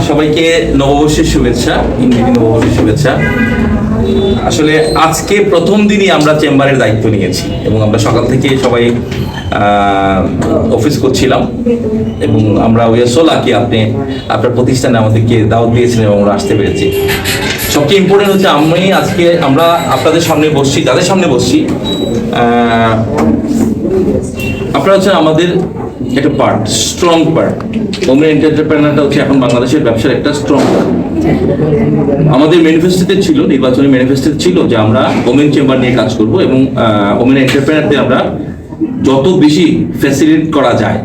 সবাইকে নববর্ষের শুভেচ্ছা, ইংরেজি নববর্ষের শুভেচ্ছা। আসলে আজকে প্রথম দিনই আমরা চেম্বারের দায়িত্ব নিয়েছি এবং আমরা সকাল থেকে সবাই অফিস করছিলাম এবং আমরা উই আর সো লাকি আপনি আপনার প্রতিষ্ঠানে আমাদেরকে দাওয়াত দিয়েছেন এবং আমরা আসতে পেরেছি। সবচেয়ে ইম্পর্টেন্ট হচ্ছে আমরা আপনাদের সামনে বসছি, যাদের সামনে বসছি আপনারা হচ্ছেন আমাদের একটা পার্ট, স্ট্রং পার্ট। ওমেন এন্টারপ্রেনারটা হচ্ছে এখন বাংলাদেশের ব্যবসার একটা স্ট্রং পার্ট। আমাদের ম্যানিফেস্টোতে ছিল, নির্বাচনী ম্যানিফেস্টোতে ছিল যে আমরা ওমেন চেম্বার নিয়ে কাজ করব এবং ওমেন এন্টারপ্রেনারদের আমরা যত বেশি ফ্যাসিলিটেট করা যায়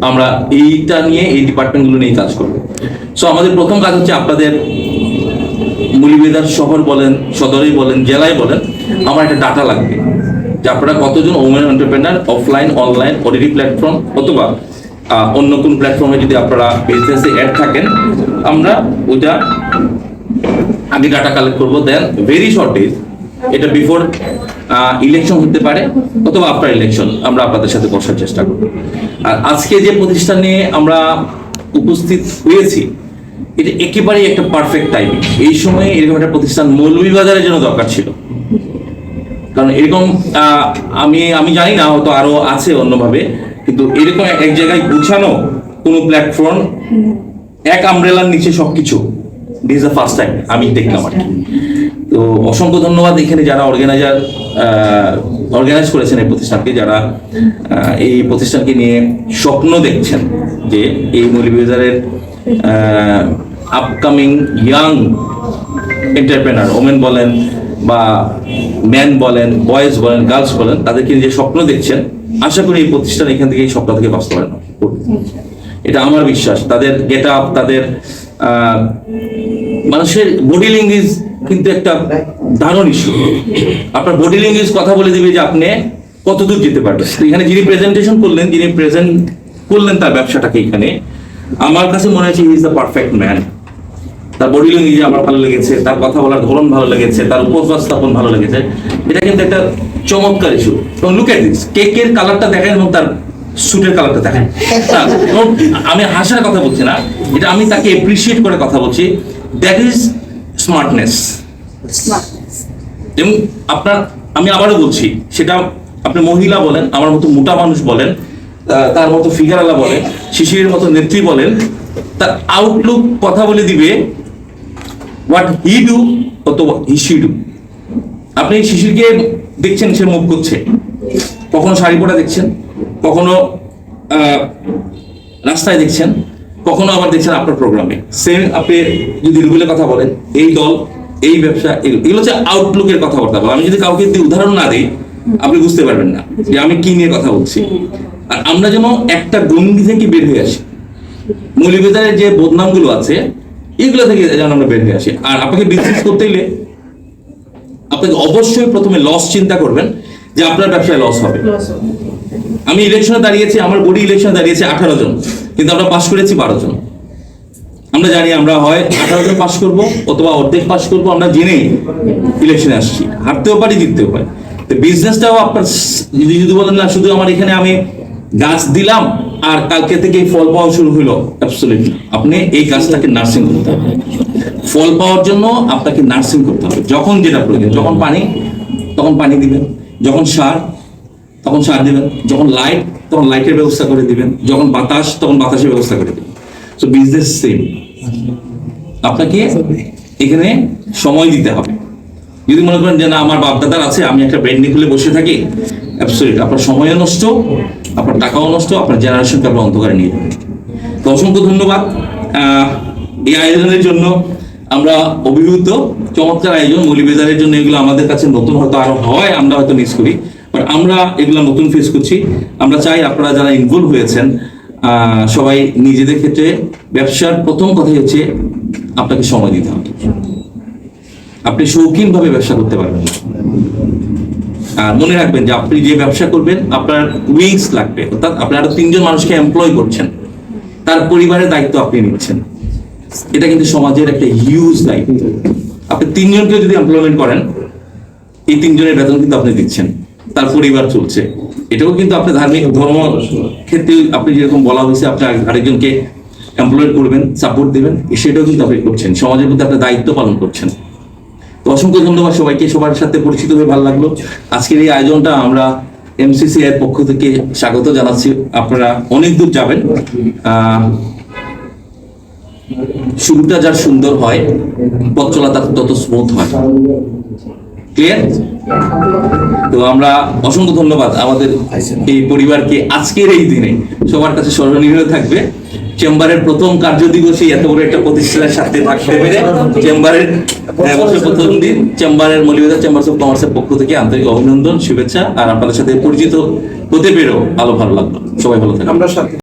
আমরা এইটা নিয়ে, এই ডিপার্টমেন্টগুলো নিয়ে কাজ করব। সো আমাদের প্রথম কাজ হচ্ছে আপনাদের মৌলভীবাজার শহর বলেন, সদরেই বলেন, জেলায় বলেন, আমার একটা ডাটা লাগবে যে আপনারা কতজন women entrepreneur offline, online, OTT platform অথবা অন্য কোন প্ল্যাটফর্মে যদি আপনারা বিজনেসে অ্যাড থাকেন, আমরা ওইটা আগে ডাটা কালেক্ট করবো। দেন ভেরি শর্ট ডেজ, এটা বিফোর ইলেকশন হতে পারে অথবা আফটার ইলেকশন, আমরা আপনাদের সাথে বসার চেষ্টা করব। আর আজকে যে প্রতিষ্ঠানে আমরা উপস্থিত হয়েছি এটা একেবারেই একটা পারফেক্ট টাইমিং। এই সময়ে এরকম একটা প্রতিষ্ঠান মৌলভীবাজারের জন্য দরকার ছিল, কারণ এরকম আমি জানি না, হয়তো আরো আছে অন্যভাবে, কিন্তু এরকম এক জায়গায় গুছানো কোনো প্ল্যাটফর্ম, এক আমব্রেলার নিচে সবকিছু, this is the first time আমি দেখলাম আর কি। তো অসংখ্য ধন্যবাদ এখানে যারা অর্গানাইজ করেছেন এই প্রতিষ্ঠানকে, যারা এই প্রতিষ্ঠানকে নিয়ে স্বপ্ন দেখছেন যে এই মৌলভীবাজারের আপকামিং ইয়াং এন্টারপ্রেনার, ওমেন বলেন বা ম্যান বলেন, বয়েজ বলেন, গার্লস বলেন, তাদেরকে যে স্বপ্ন দেখছেন, আশা করি এই প্রতিষ্ঠান এখান থেকে এই স্বপ্ন থেকে বাস্তবায়ন করবে। এটা আমার বিশ্বাস। তাদের গেট আপ, তাদের মানুষের বডি ল্যাঙ্গুয়েজ কিন্তু একটা দারুণ ইস্যু। আপনার বডি ল্যাঙ্গুয়েজ কথা বলে দিবে যে আপনি কতদূর যেতে পারবেন। এখানে যিনি প্রেজেন্টেশন করলেন, যিনি প্রেজেন্ট করলেন তার ব্যবসাটাকে, এখানে আমার কাছে মনে হচ্ছে he is the perfect man. তার বডি ল্যাঙ্গুয়েজ আমার ভালো লেগেছে, তার কথা বলার ধরন ভালো লেগেছে, তার উপস্থাপন ভালো লেগেছে। এটা কিন্তু একটা চমৎকার ইস্যু। লুক এট দিস, কেকের কালারটা দেখেন এবং তার স্যুটের কালারটা দেখেন। আমি হাসার কথা বলছি না, এটা আমি তাকে এপ্রিসিয়েট করে কথা বলছি। That is smartness. এবং আমি আবারও বলছি, সেটা আপনি মহিলা বলেন, আমার মতো মোটা মানুষ বলেন, তার মতো ফিগারওয়ালা বলেন, শিশিরের মতো নেত্রী বলেন, তার আউটলুক কথা বলে দিবে হোয়াট হি ডু অথবা হি শি ডু। আপনি শিশিরকে দেখছেন, সে মুভ করছে, কখনো শাড়ি পরা দেখছেন, কখনো রাস্তায় দেখছেন, কখনো আবার দেখছেন আপনার প্রোগ্রামে। সেম আপনি যদি রুবেলের কথা বলেন, এই দল, এই ব্যবসা, এগুলো হচ্ছে আউটলুকের কথাবার্তা বলা। আমি যদি কাউকে উদাহরণ না দিই, আপনি বুঝতে পারবেন না যে আমি কি নিয়ে কথা বলছি। আর আমরা যেন একটা গণ্ডি থেকে বের হয়ে আসি, মৌলভীবাজারের যে বদনামগুলো আছে এগুলো থেকে যেন আমরা বের হয়ে আসি। আর আপনাকে বিজনেস করতে গেলে আপনাকে অবশ্যই প্রথমে লস চিন্তা করবেন যে আপনার ব্যবসায় লস হবে। আমি ইলেকশনে দাঁড়িয়েছি, আমার বডি ইলেকশনে দাঁড়িয়েছে 18 জন, কিন্তু আমরা পাশ করেছি 12 জন। আমরা জানি আমরা হয় 18 জন পাশ করবো অথবা অর্ধেক পাশ করবো, আমরা জেনে ইলেকশনে আসছি। হারতেও পারি, জিততেও পারি। তো বিজনেসটাও আপনার যদি বলেন না শুধু আমার এখানে আমি গাছ দিলাম আর কালকে থেকে ফল পাওয়া শুরু হলো, অ্যাবসলিউটলি আপনি এই গাছটাকে নার্সিং করতে হবে। ফল পাওয়ার জন্য আপনাকে নার্সিং করতে হবে। যখন যেটা প্রয়োজন, যখন পানি তখন পানি দিবেন, যখন সার তখন সার দিবেন, যখন লাইট তখন লাইটের ব্যবস্থা করে দিবেন, যখন বাতাস তখন বাতাসের ব্যবস্থা করে দিবেন। সো বিজনেস সেম, আপনাকে এখানে সময় দিতে হবে। যদি মনে করেন যে না আমার বাপদাদার আছে, আমি একটা ব্র্যান্ডিং খুলে বসে থাকি, অ্যাবসলিউট আপনার সময়ও নষ্ট, আপনার টাকাও নষ্ট, আপনার জেনারেশনকে আপনার অন্ধকারে নিয়ে যাবে। তো অসংখ্য ধন্যবাদ এই আয়োজনের জন্য। আমরা অভিভূত, চমৎকার আয়োজন। মৌলভীবাজারের জন্য এগুলো আমাদের কাছে নতুন, হয়তো আরো হয়, আমরা হয়তো মিস করি, বাট আমরা এগুলো নতুন ফেস করছি। আমরা চাই আপনারা যারা ইনভলভ হয়েছেন সবাই নিজেদের ক্ষেত্রে, ব্যবসার প্রথম কথাই হচ্ছে আপনাকে সময় দিতে হবে। আপনি শৌখিনভাবে ব্যবসা করতে পারবেন না। আর মনে রাখবেন যে আপনি যে ব্যবসা করবেন আপনার উইংস লাগবে, অর্থাৎ আপনি আরো 3 জন মানুষকে এমপ্লয় করছেন, তার পরিবারের দায়িত্ব আপনি নিচ্ছেন। এটা কিন্তু সমাজের একটা হিউজ দায়িত্ব। আপনি 3 জনকে যদি এমপ্লয়মেন্ট করেন, এই 3 জনের বেতন কিন্তু আপনি দিচ্ছেন, তার পরিবার চলছে। এটাও কিন্তু আপনি ধার্মিক ধর্ম ক্ষেত্রে আপনি যেরকম বলা হয়েছে, আপনি আরেকজনকে এমপ্লয়েড করবেন, সাপোর্ট দেবেন, সেটাও কিন্তু আপনি করছেন, সমাজের প্রতি আপনার দায়িত্ব পালন করছেন। তো অসংখ্য ধন্যবাদ সবাইকে, সবার সাথে পরিচিত হয়ে ভালো লাগলো। আজকের এই আয়োজনটা আমরা এমসিসি এর পক্ষ থেকে স্বাগত জানাচ্ছি। আপনারা অনেক দূর যাবেন, শুরুটা যার সুন্দর হয়, পথ চলা তার তত স্মুথ হয়। ক্লিয়ার? তো আমরা অসংখ্য ধন্যবাদ আমাদের এই পরিবারকে আজকের এই দিনে সবার কাছে স্মরণীয় থাকবে। চেম্বারের প্রথম কার্য দিবসে এত বড় একটা প্রতিষ্ঠানের সাথে থাকতে পেরে চেম্বারের বছর প্রথম দিন চেম্বারের মৌলভীবাজার চেম্বার্স অফ কমার্সের পক্ষ থেকে আন্তরিক অভিনন্দন, শুভেচ্ছা। আর আপনাদের সাথে পরিচিত হতে পেরেও ভালো লাগলো। সবাই ভালো থাকবেন।